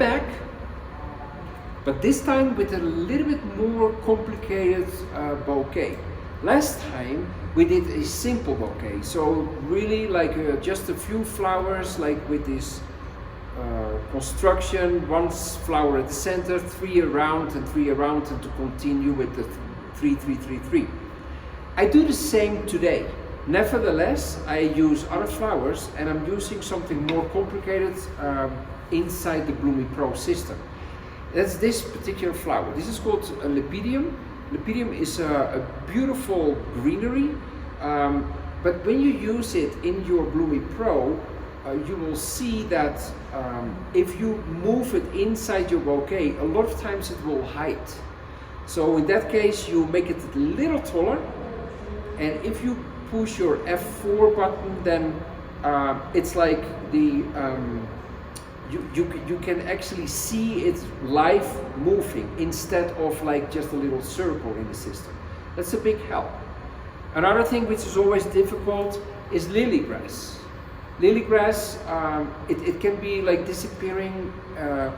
back, but this time with a little bit more complicated bouquet. Last time we did a simple bouquet, so really like just a few flowers, like with this construction, one flower at the center, 3 around and 3 around, and to continue with the 3, 3, 3, 3. I do the same today. Nevertheless, I use other flowers, and I'm using something more complicated inside the BLOOMYPRO system. That's this particular flower. This is called a Lipidium. Lipidium is a beautiful greenery, but when you use it in your BLOOMYPRO, you will see that if you move it inside your bouquet, a lot of times it will hide. So in that case, you make it a little taller, and if you push your F4 button, then it's like the you can actually see it live moving instead of like just a little circle in the system. That's a big help. Another thing which is always difficult is lily grass. Lily grass, it can be like disappearing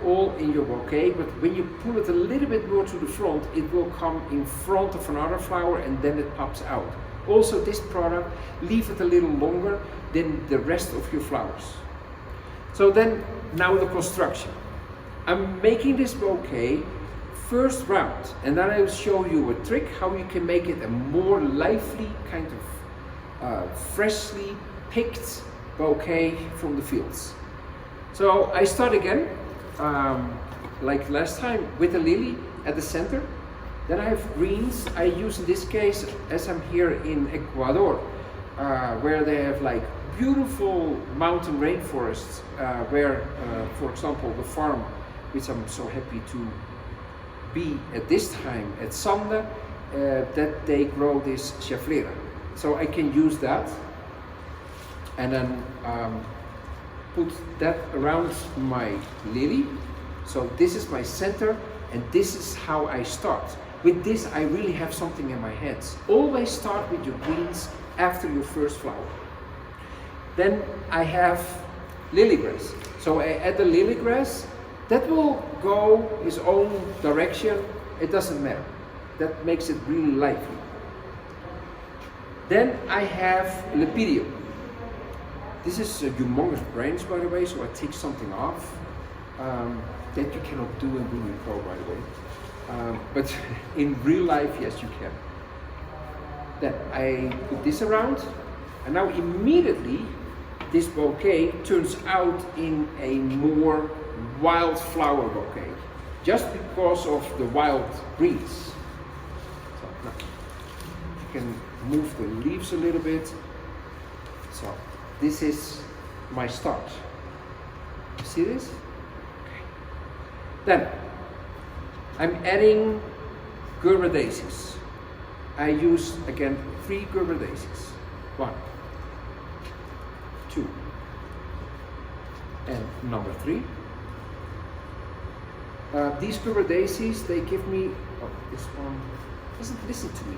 all in your bouquet, but when you pull it a little bit more to the front, it will come in front of another flower and then it pops out. Also, this product, leave it a little longer than the rest of your flowers. So then, now the construction. I'm making this bouquet first round, and then I will show you a trick how you can make it a more lively, kind of freshly picked bouquet from the fields. So I start again, like last time, with a lily at the center. Then I have greens. I use in this case, as I'm here in Ecuador, where they have like beautiful mountain rainforests, where, for example, the farm, which I'm so happy to be at this time at Sande, that they grow this chaflera. So I can use that and then put that around my lily. So this is my center, and this is how I start. With this, I really have something in my hands. Always start with your greens after your first flower. Then I have lily grass. So I add the lily grass. That will go its own direction. It doesn't matter. That makes it really lively. Then I have Lipidium. This is a humongous branch, by the way, so I take something off. That you cannot do in BLOOMYPRO, by the way. But in real life, yes, you can. Then I put this around, and now immediately this bouquet turns out in a more wild flower bouquet, just because of the wild greens. So now you can move the leaves a little bit. So this is my start. You see this? Then I'm adding Gerber Daisies. I use again 3 Gerber Daisies. 1, 2, and number 3. These Gerber Daisies, they give me, oh, this one doesn't listen to me.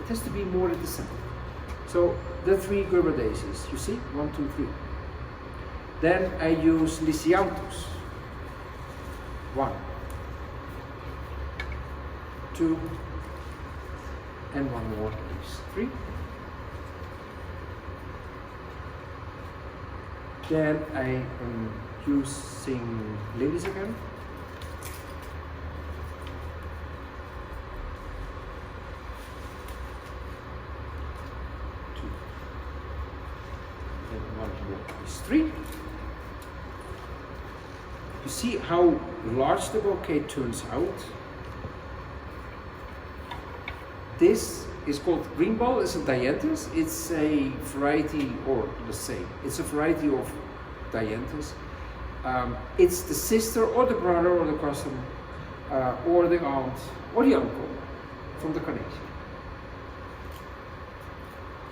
It has to be more at the center. So the 3 Gerber Daisies, you see, 1, 2, 3. Then I use Lysianthus. 1, 2, and one more, please. 3. Then I am using lilies again. 2. And one more is 3. You see how large the bouquet turns out? This is called green ball. It's a dianthus. It's a variety, or let's say, it's a variety of dianthus. It's the sister or the brother or the cousin or the aunt or the uncle from the carnation.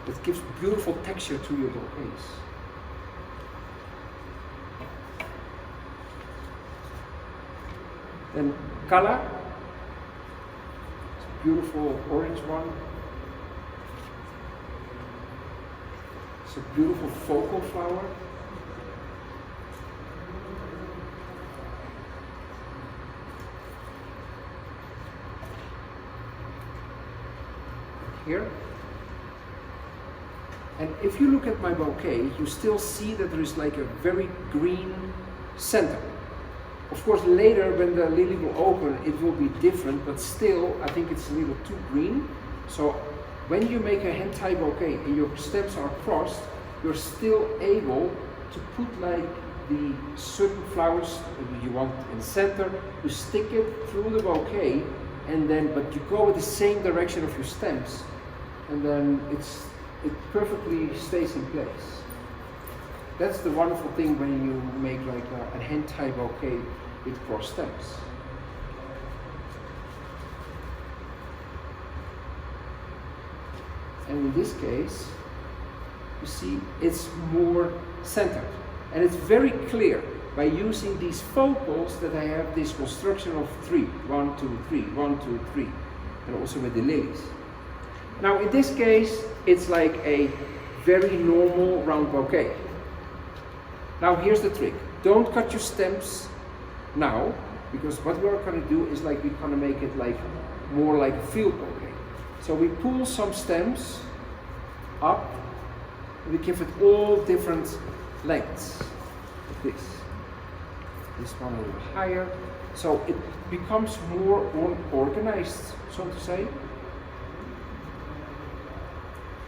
It gives beautiful texture to your bouquets. Then Kala, it's a beautiful orange one. It's a beautiful focal flower. here. And if you look at my bouquet, you still see that there is like a very green center. Of course, later when the lily will open, it will be different, but still, I think it's a little too green. So when you make a hand-tie bouquet and your stems are crossed, you're still able to put like the certain flowers that you want in the center, you stick it through the bouquet, and then, but you go in the same direction of your stems, and then it perfectly stays in place. That's the wonderful thing when you make like a hand-tie bouquet with cross stems. And in this case, you see it's more centered. And it's very clear by using these focals that I have this construction of 3. 1, 2, 3, 1, 2, 3. And also with the lilies. Now in this case, it's like a very normal round bouquet. Now here's the trick. Don't cut your stems now, because what we're going to do is like we're going to make it like more like a field bouquet. So we pull some stems up, and we give it all different lengths, like this. This one a little higher, so it becomes more organized, so to say.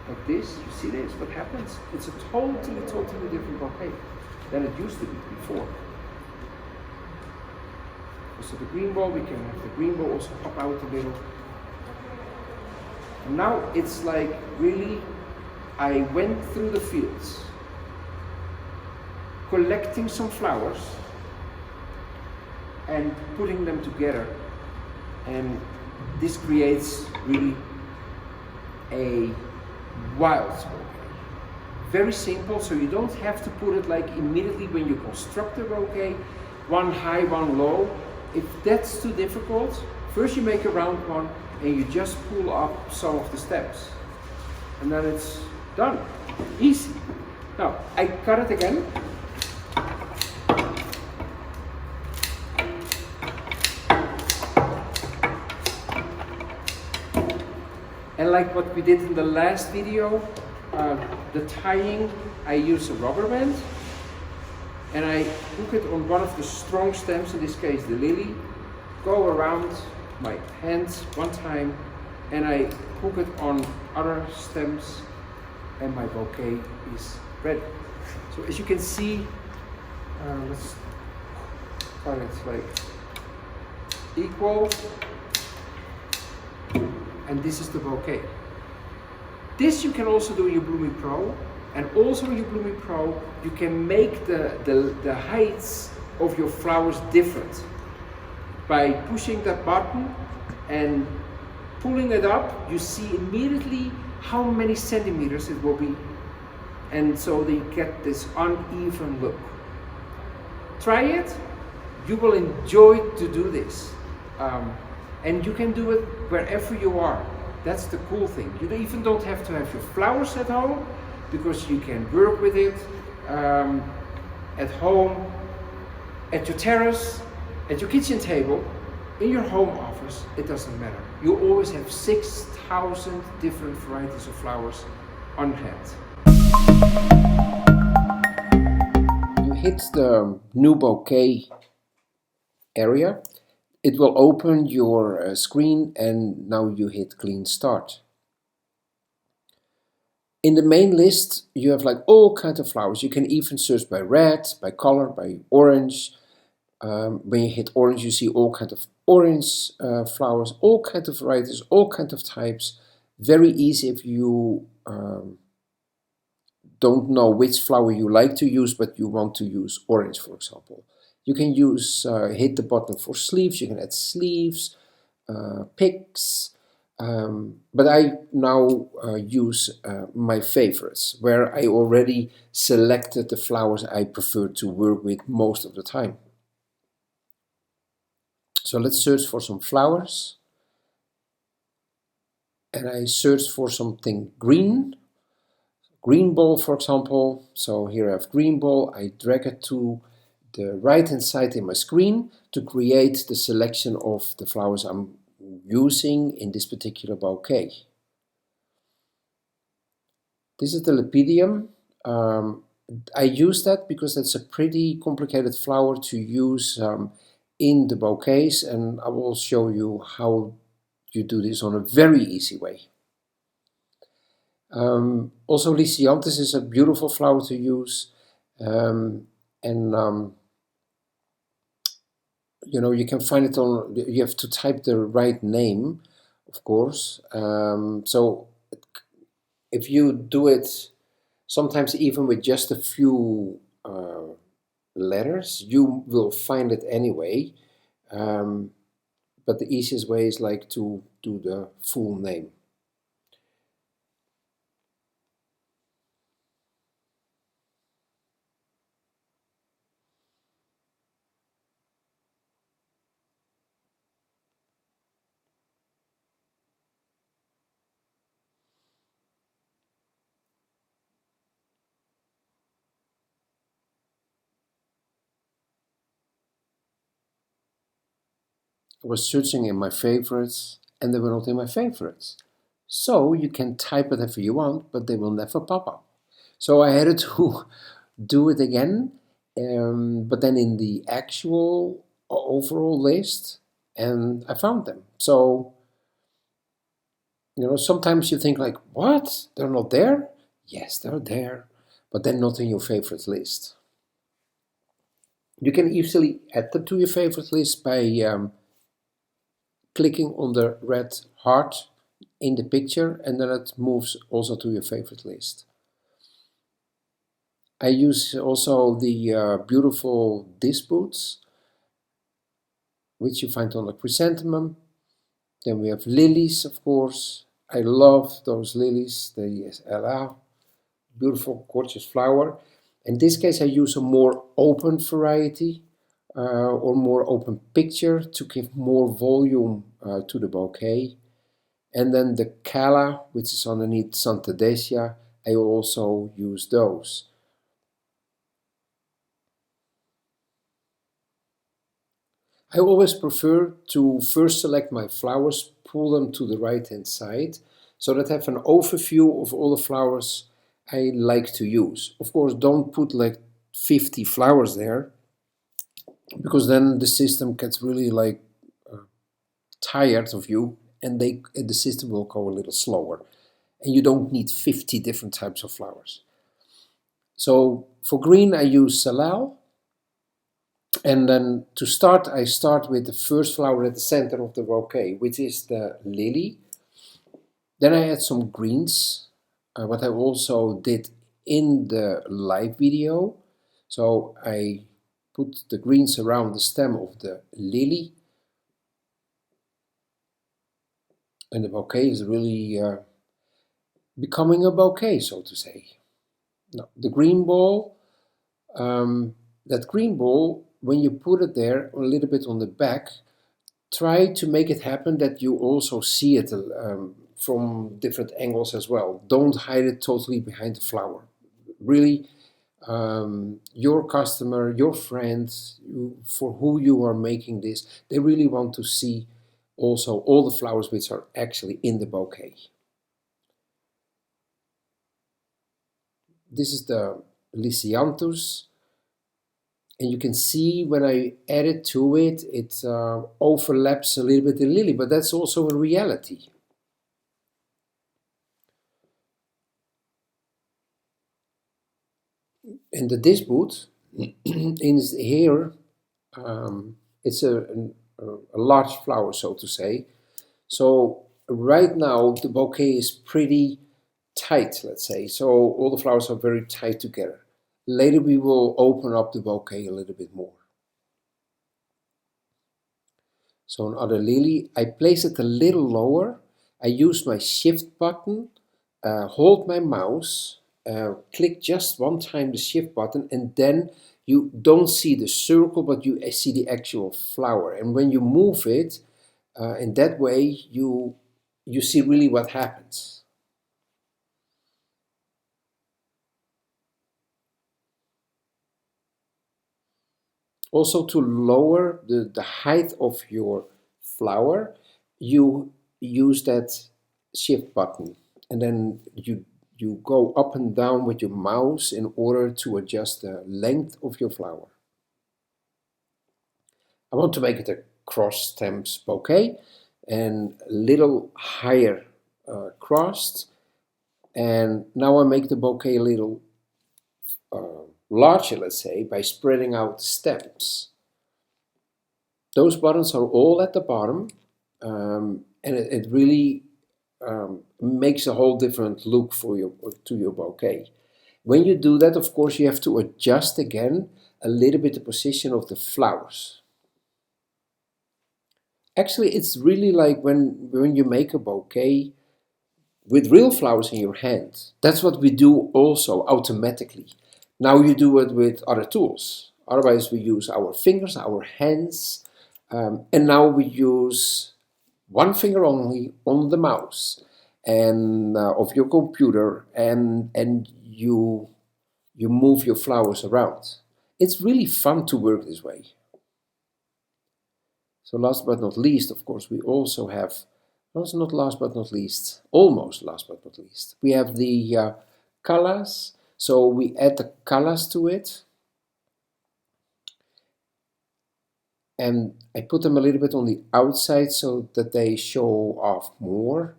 Like this, you see this, what happens? It's a totally different bouquet than it used to be before. So the green ball, we can have the green ball also pop out a little. And now it's like really, I went through the fields, collecting some flowers and putting them together, and this creates really a wild bouquet. Very simple, so you don't have to put it like immediately when you construct the bouquet, one high, one low. If that's too difficult, first you make a round one and you just pull up some of the stems, and then it's done. Easy. Now I cut it again. And like what we did in the last video, the tying, I use a rubber band and I hook it on one of the strong stems, in this case the lily, go around my hands one time, and I hook it on other stems, and my bouquet is ready. So as you can see, let's cut it like equal. And this is the bouquet. This you can also do in your BLOOMYPRO, and also in your BLOOMYPRO you can make the heights of your flowers different by pushing that button and pulling it up. You see immediately how many centimeters it will be, and so they get this uneven look. Try it, you will enjoy to do this. And you can do it wherever you are. That's the cool thing. You even don't have to have your flowers at home, because you can work with it at home, at your terrace, at your kitchen table, in your home office. It doesn't matter. You always have 6,000 different varieties of flowers on hand. You hit the new bouquet area. It will open your screen, and now you hit clean start. In the main list you have like all kinds of flowers. You can even search by red, by color, by orange. When you hit orange you see all kinds of orange flowers, all kinds of varieties, all kinds of types. Very easy if you don't know which flower you like to use, but you want to use orange, for example. You can use, hit the button for sleeves. You can add sleeves, picks, but I now use my favorites, where I already selected the flowers I prefer to work with most of the time. So let's search for some flowers, and I search for something green. Green ball, for example. So here I have green ball. I drag it to the right hand side in my screen to create the selection of the flowers I'm using in this particular bouquet. This is the Lipidium. I use that because it's a pretty complicated flower to use in the bouquets, and I will show you how you do this on a very easy way. Also, Lysianthus is a beautiful flower to use, and you know, you can find it on, you have to type the right name, of course. So if you do it sometimes even with just a few letters, you will find it anyway. But the easiest way is like to do the full name. I was searching in my favorites and they were not in my favorites. So you can type whatever you want, but they will never pop up. So I had to do it again, but then in the actual overall list, and I found them. So, you know, sometimes you think like, what? They're not there? Yes, they're there, but they're not in your favorite list. You can easily add them to your favorite list by clicking on the red heart in the picture, and then it moves also to your favorite list. I use also the beautiful disc boots, which you find on the chrysanthemum. Then we have lilies, of course. I love those lilies. They are beautiful, gorgeous flower. In this case, I use a more open variety or more open picture to give more volume to the bouquet. And then the calla, which is underneath Santa Decia, I also use those. I always prefer to first select my flowers, pull them to the right hand side, so that I have an overview of all the flowers I like to use. Of course, don't put like 50 flowers there, because then the system gets really like tired of you, and the system will go a little slower. And you don't need 50 different types of flowers. So for green, I use Salal. And then to start, I start with the first flower at the center of the bouquet, which is the lily. Then I add some greens, what I also did in the live video. So I put the greens around the stem of the lily. And the bouquet is really becoming a bouquet, so to say. Now, the green ball, that green ball, when you put it there a little bit on the back, try to make it happen that you also see it from different angles as well. Don't hide it totally behind the flower. Really, your customer, your friends, for who you are making this, they really want to see also all the flowers which are actually in the bouquet. This is the Lysianthus. And you can see when I add it to it, it overlaps a little bit the lily, but that's also a reality. And the disc boot is here, it's a large flower, so to say. So right now the bouquet is pretty tight, let's say. So all the flowers are very tight together. Later we will open up the bouquet a little bit more. So another lily, I place it a little lower. I use my shift button, hold my mouse, click just one time the shift button, and then you don't see the circle, but you see the actual flower. And when you move it, in that way, you see really what happens. Also, to lower the height of your flower, you use that shift button, and then you you go up and down with your mouse in order to adjust the length of your flower. I want to make it a cross stems bouquet and a little higher crossed, and now I make the bouquet a little larger, let's say, by spreading out the stems. Those buttons are all at the bottom, and it really makes a whole different look for your bouquet. When you do that, of course, you have to adjust again a little bit the position of the flowers. Actually, it's really like when you make a bouquet with real flowers in your hand. That's what we do also automatically. Now you do it with other tools. Otherwise, we use our fingers, our hands, and now we use one finger only on the mouse and of your computer, and you move your flowers around. It's really fun to work this way. So last but not least, of course, we also have, no, it's not last but not least, almost last but not least, we have the colors. So we add the colors to it. And I put them a little bit on the outside so that they show off more.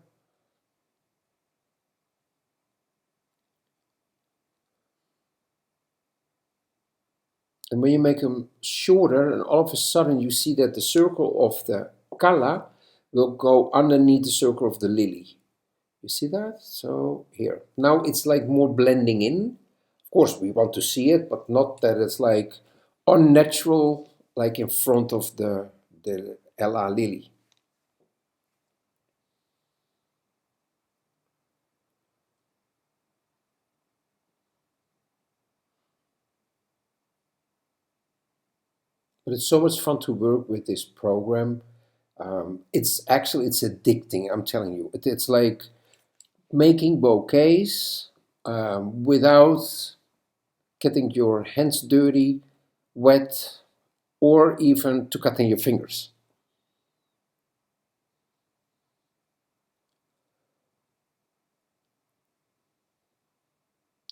And when you make them shorter, and all of a sudden you see that the circle of the color will go underneath the circle of the lily. You see that? So here. Now it's like more blending in. Of course, we want to see it, but not that it's like unnatural, like in front of the Ella lily. But it's so much fun to work with this program. It's addicting, I'm telling you. It's like making bouquets without getting your hands dirty, wet, or even to cutting your fingers.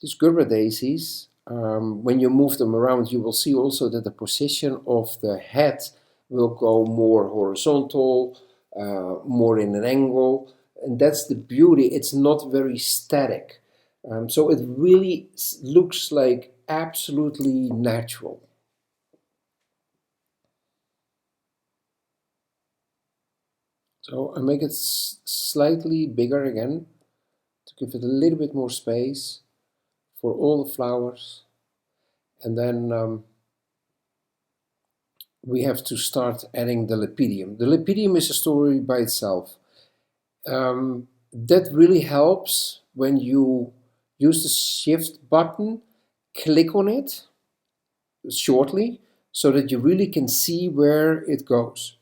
These Gerber Daisies, when you move them around, you will see also that the position of the head will go more horizontal, more in an angle, and that's the beauty. It's not very static. So it really looks like absolutely natural. So I make it slightly bigger again to give it a little bit more space for all the flowers. And then we have to start adding the Lipidium. The Lipidium is a story by itself. That really helps when you use the shift button, click on it shortly so that you really can see where it goes.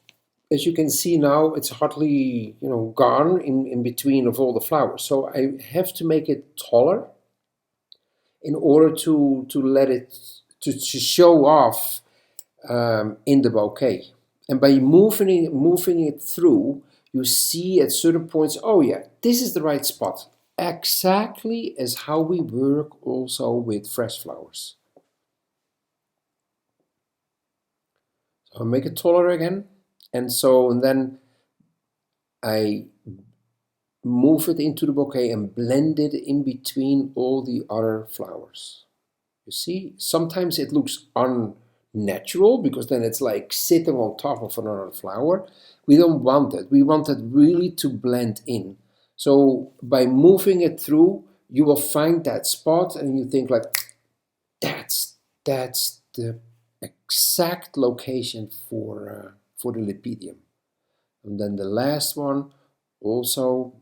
As you can see now, it's hardly gone in between of all the flowers. So I have to make it taller in order to let it to show off in the bouquet. And by moving it through, you see at certain points, oh yeah, this is the right spot. Exactly as how we work also with fresh flowers. So I'll make it taller again. And then I move it into the bouquet and blend it in between all the other flowers. You see, sometimes it looks unnatural because then it's like sitting on top of another flower. We don't want that. We want it really to blend in. So by moving it through, you will find that spot and you think like, that's the exact location for the Lipidium. And then the last one, also,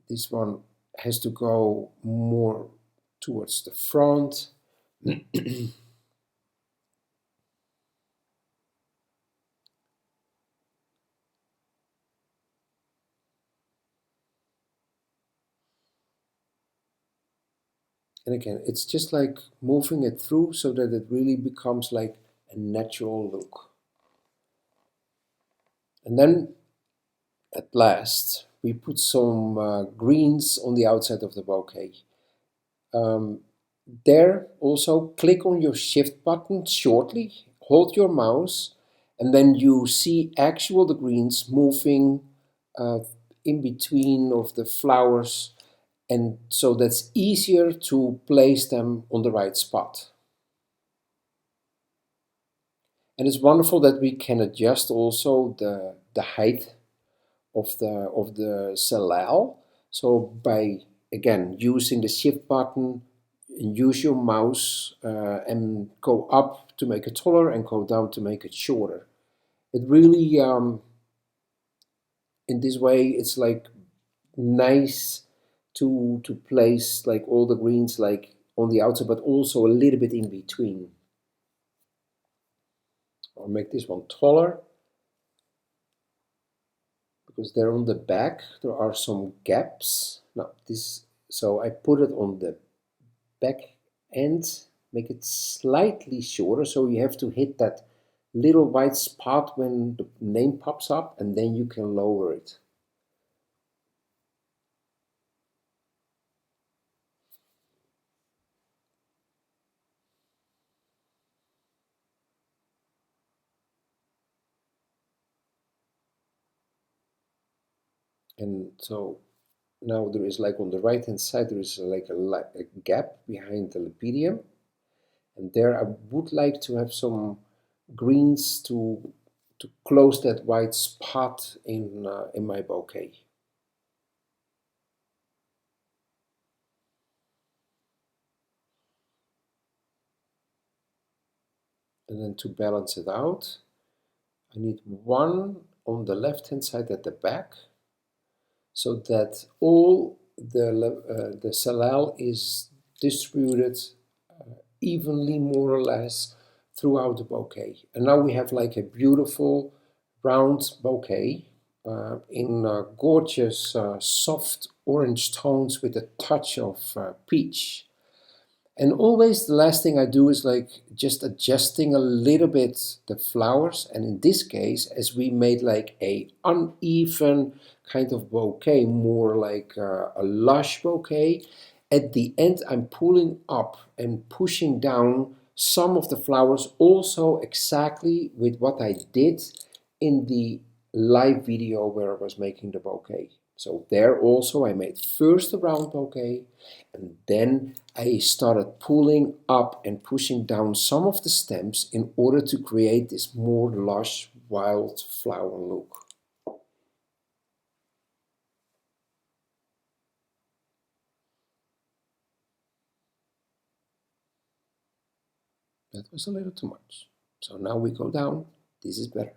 this one has to go more towards the front. And again, it's just like moving it through so that it really becomes like a natural look. And then, at last, we put some greens on the outside of the bouquet. There also click on your shift button shortly, hold your mouse, and then you see the greens moving in between of the flowers, and so that's easier to place them on the right spot. And it's wonderful that we can adjust also the height of the cellule. So by again using the shift button, use your mouse and go up to make it taller and go down to make it shorter. It really in this way it's like nice to place like all the greens like on the outside, but also a little bit in between. I'll make this one taller because there on the back there are some gaps. Now so I put it on the back end, make it slightly shorter, so you have to hit that little white spot when the name pops up, and then you can lower it. And so now there is like on the right hand side there is like a gap behind the Lipidium, and there I would like to have some greens to close that white spot in my bouquet. And then to balance it out, I need one on the left hand side at the back, so that all the cellule is distributed evenly, more or less, throughout the bouquet. And now we have like a beautiful round bouquet in gorgeous soft orange tones with a touch of peach. And always the last thing I do is like just adjusting a little bit the flowers. And in this case, as we made like a uneven kind of bouquet, more like a lush bouquet, at the end I'm pulling up and pushing down some of the flowers, also exactly with what I did in the live video where I was making the bouquet. So there also I made first a round bouquet, and then I started pulling up and pushing down some of the stems in order to create this more lush wildflower look. That was a little too much. So now we go down. This is better.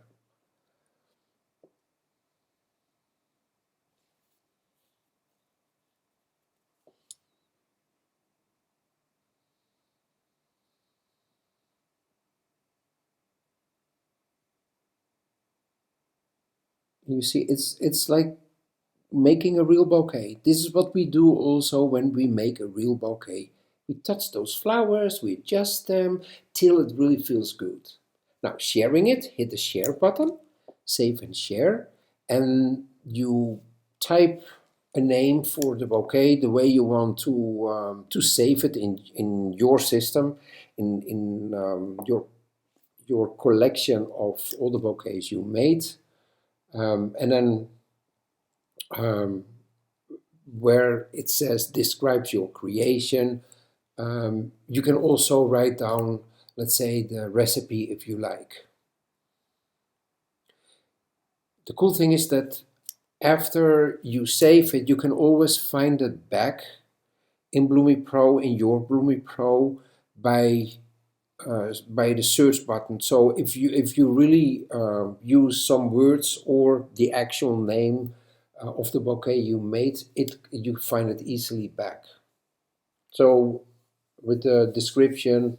You see, it's like making a real bouquet. This is what we do also when we make a real bouquet. We touch those flowers, we adjust them till it really feels good. Now sharing it, hit the share button, save and share, and you type a name for the bouquet the way you want to save it in your system, in your collection of all the bouquets you made. And then where it says describes your creation, you can also write down, let's say, the recipe if you like. The cool thing is that after you save it, you can always find it back in BLOOMYPRO, in your BLOOMYPRO, by the search button. So if you really use some words or the actual name of the bouquet you made, you find it easily back. So with the description,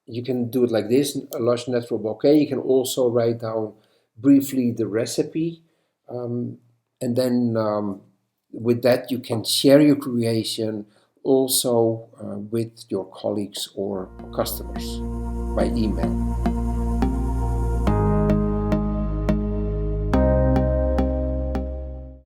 you can do it like this: a lush natural bouquet. You can also write down briefly the recipe, and then with that you can share your creation also with your colleagues or customers by email.